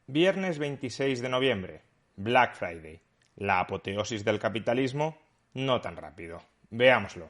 Viernes 26 de noviembre, Black Friday. La apoteosis del capitalismo, no tan rápido. Veámoslo.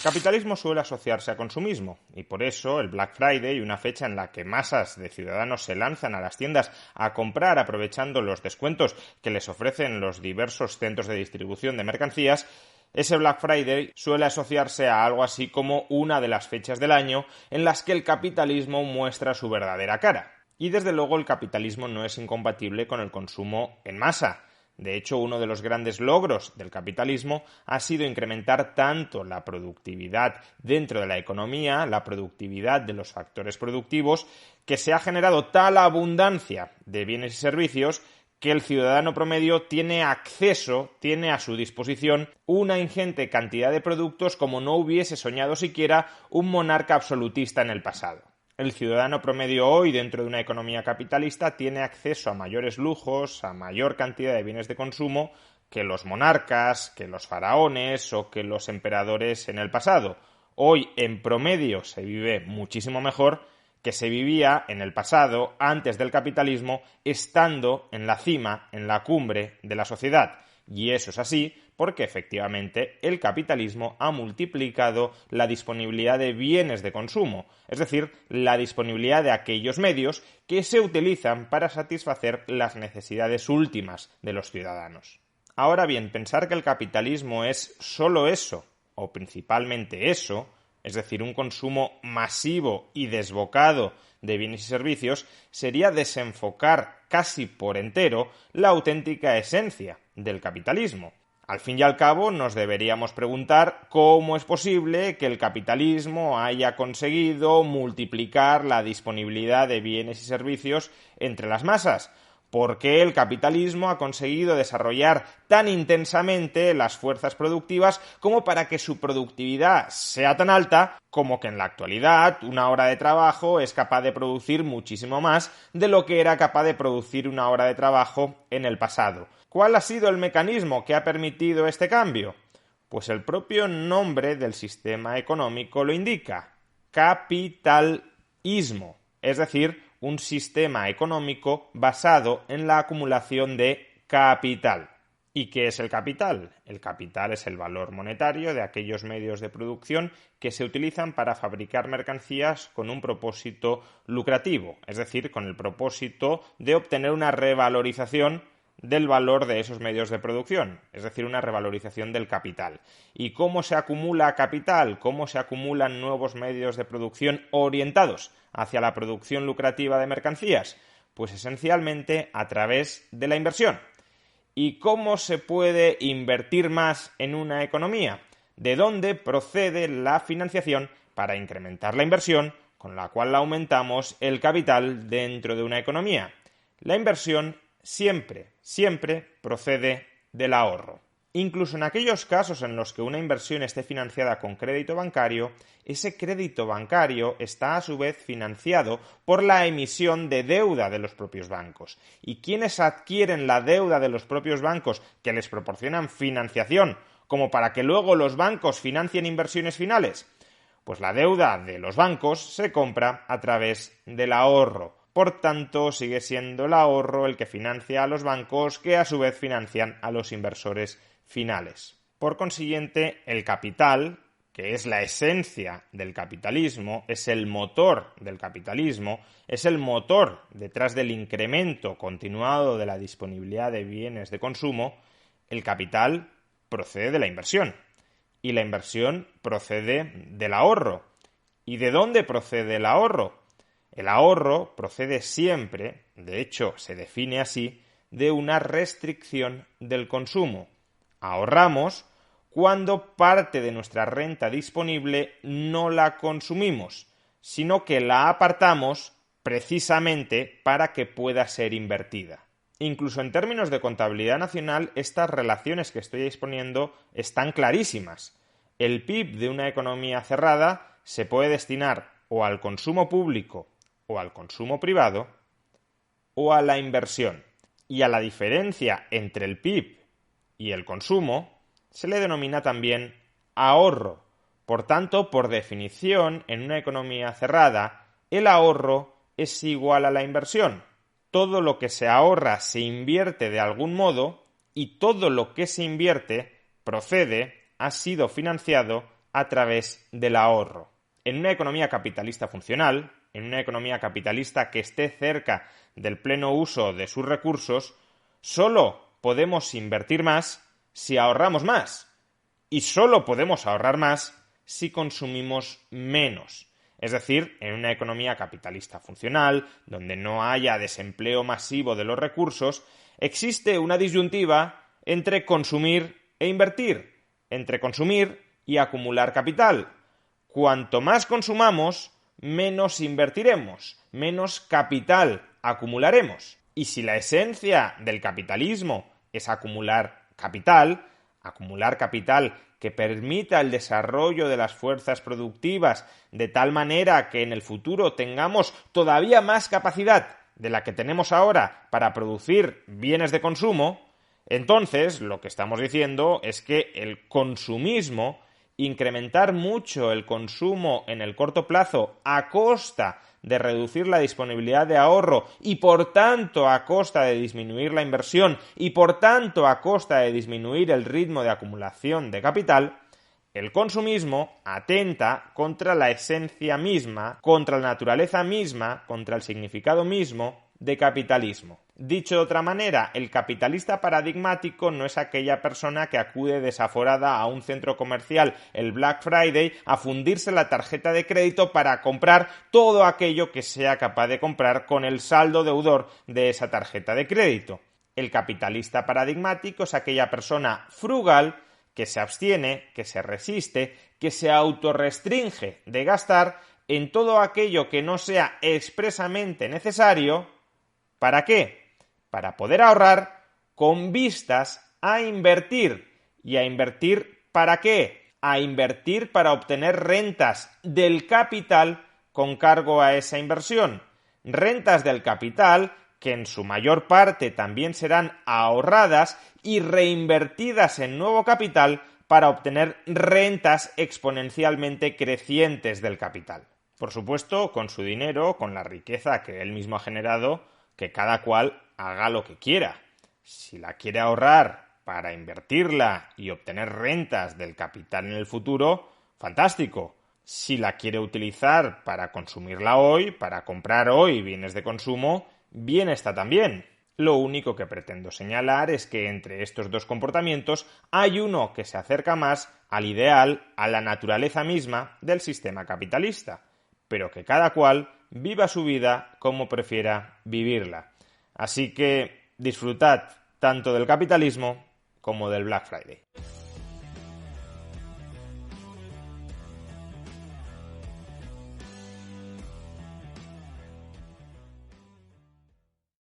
Capitalismo suele asociarse a consumismo, y por eso el Black Friday, una fecha en la que masas de ciudadanos se lanzan a las tiendas a comprar aprovechando los descuentos que les ofrecen los diversos centros de distribución de mercancías, ese Black Friday suele asociarse a algo así como una de las fechas del año en las que el capitalismo muestra su verdadera cara. Y desde luego el capitalismo no es incompatible con el consumo en masa. De hecho, uno de los grandes logros del capitalismo ha sido incrementar tanto la productividad dentro de la economía, la productividad de los factores productivos, que se ha generado tal abundancia de bienes y servicios que el ciudadano promedio tiene acceso, tiene a su disposición una ingente cantidad de productos como no hubiese soñado siquiera un monarca absolutista en el pasado. El ciudadano promedio hoy, dentro de una economía capitalista, tiene acceso a mayores lujos, a mayor cantidad de bienes de consumo que los monarcas, que los faraones o que los emperadores en el pasado. Hoy, en promedio, se vive muchísimo mejor que se vivía en el pasado, antes del capitalismo, estando en la cima, en la cumbre de la sociedad. Y eso es así porque efectivamente el capitalismo ha multiplicado la disponibilidad de bienes de consumo, es decir, la disponibilidad de aquellos medios que se utilizan para satisfacer las necesidades últimas de los ciudadanos. Ahora bien, pensar que el capitalismo es solo eso, o principalmente eso, es decir, un consumo masivo y desbocado de bienes y servicios, sería desenfocar casi por entero la auténtica esencia del capitalismo. Al fin y al cabo, nos deberíamos preguntar cómo es posible que el capitalismo haya conseguido multiplicar la disponibilidad de bienes y servicios entre las masas. ¿Por qué el capitalismo ha conseguido desarrollar tan intensamente las fuerzas productivas como para que su productividad sea tan alta como que en la actualidad una hora de trabajo es capaz de producir muchísimo más de lo que era capaz de producir una hora de trabajo en el pasado? ¿Cuál ha sido el mecanismo que ha permitido este cambio? Pues el propio nombre del sistema económico lo indica: capitalismo, es decir, un sistema económico basado en la acumulación de capital. ¿Y qué es el capital? El capital es el valor monetario de aquellos medios de producción que se utilizan para fabricar mercancías con un propósito lucrativo, es decir, con el propósito de obtener una revalorización del valor de esos medios de producción, es decir, una revalorización del capital. ¿Y cómo se acumula capital? ¿Cómo se acumulan nuevos medios de producción orientados hacia la producción lucrativa de mercancías? Pues esencialmente a través de la inversión. ¿Y cómo se puede invertir más en una economía? ¿De dónde procede la financiación para incrementar la inversión, con la cual aumentamos el capital dentro de una economía? La inversión siempre procede del ahorro. Incluso en aquellos casos en los que una inversión esté financiada con crédito bancario, ese crédito bancario está a su vez financiado por la emisión de deuda de los propios bancos. ¿Y quiénes adquieren la deuda de los propios bancos que les proporcionan financiación, como para que luego los bancos financien inversiones finales? Pues la deuda de los bancos se compra a través del ahorro. Por tanto, sigue siendo el ahorro el que financia a los bancos, que a su vez financian a los inversores finales. Por consiguiente, el capital, que es la esencia del capitalismo, es el motor del capitalismo, es el motor detrás del incremento continuado de la disponibilidad de bienes de consumo. El capital procede de la inversión y la inversión procede del ahorro. ¿Y de dónde procede el ahorro? El ahorro procede siempre, de hecho se define así, de una restricción del consumo. Ahorramos cuando parte de nuestra renta disponible no la consumimos, sino que la apartamos precisamente para que pueda ser invertida. Incluso en términos de contabilidad nacional, estas relaciones que estoy exponiendo están clarísimas. El PIB de una economía cerrada se puede destinar o al consumo público o al consumo privado o a la inversión. Y a la diferencia entre el PIB y el consumo se le denomina también ahorro, Por tanto, por definición, en una economía cerrada, el ahorro es igual a la inversión. Todo lo que se ahorra se invierte de algún modo y todo lo que se invierte ha sido financiado a través del ahorro. En una economía capitalista funcional, en una economía capitalista que esté cerca del pleno uso de sus recursos, solo podemos invertir más si ahorramos más. Y solo podemos ahorrar más si consumimos menos. Es decir, en una economía capitalista funcional, donde no haya desempleo masivo de los recursos, existe una disyuntiva entre consumir e invertir, entre consumir y acumular capital. Cuanto más consumamos, menos invertiremos, menos capital acumularemos. Y si la esencia del capitalismo es acumular capital que permita el desarrollo de las fuerzas productivas de tal manera que en el futuro tengamos todavía más capacidad de la que tenemos ahora para producir bienes de consumo, entonces lo que estamos diciendo es que el consumismo, incrementar mucho el consumo en el corto plazo a costa de reducir la disponibilidad de ahorro y por tanto a costa de disminuir la inversión y por tanto a costa de disminuir el ritmo de acumulación de capital, el consumismo atenta contra la esencia misma, contra la naturaleza misma, contra el significado mismo de capitalismo. Dicho de otra manera, el capitalista paradigmático no es aquella persona que acude desaforada a un centro comercial el Black Friday a fundirse la tarjeta de crédito para comprar todo aquello que sea capaz de comprar con el saldo deudor de esa tarjeta de crédito. El capitalista paradigmático es aquella persona frugal que se abstiene, que se resiste, que se autorrestringe de gastar en todo aquello que no sea expresamente necesario. ¿Para qué? Para poder ahorrar con vistas a invertir. ¿Y a invertir para qué? A invertir para obtener rentas del capital con cargo a esa inversión. Rentas del capital que en su mayor parte también serán ahorradas y reinvertidas en nuevo capital para obtener rentas exponencialmente crecientes del capital. Por supuesto, con su dinero, con la riqueza que él mismo ha generado, que cada cual haga lo que quiera. Si la quiere ahorrar para invertirla y obtener rentas del capital en el futuro, fantástico. Si la quiere utilizar para consumirla hoy, para comprar hoy bienes de consumo, bien está también. Lo único que pretendo señalar es que entre estos dos comportamientos hay uno que se acerca más al ideal, a la naturaleza misma del sistema capitalista, pero que cada cual viva su vida como prefiera vivirla. Así que disfrutad tanto del capitalismo como del Black Friday.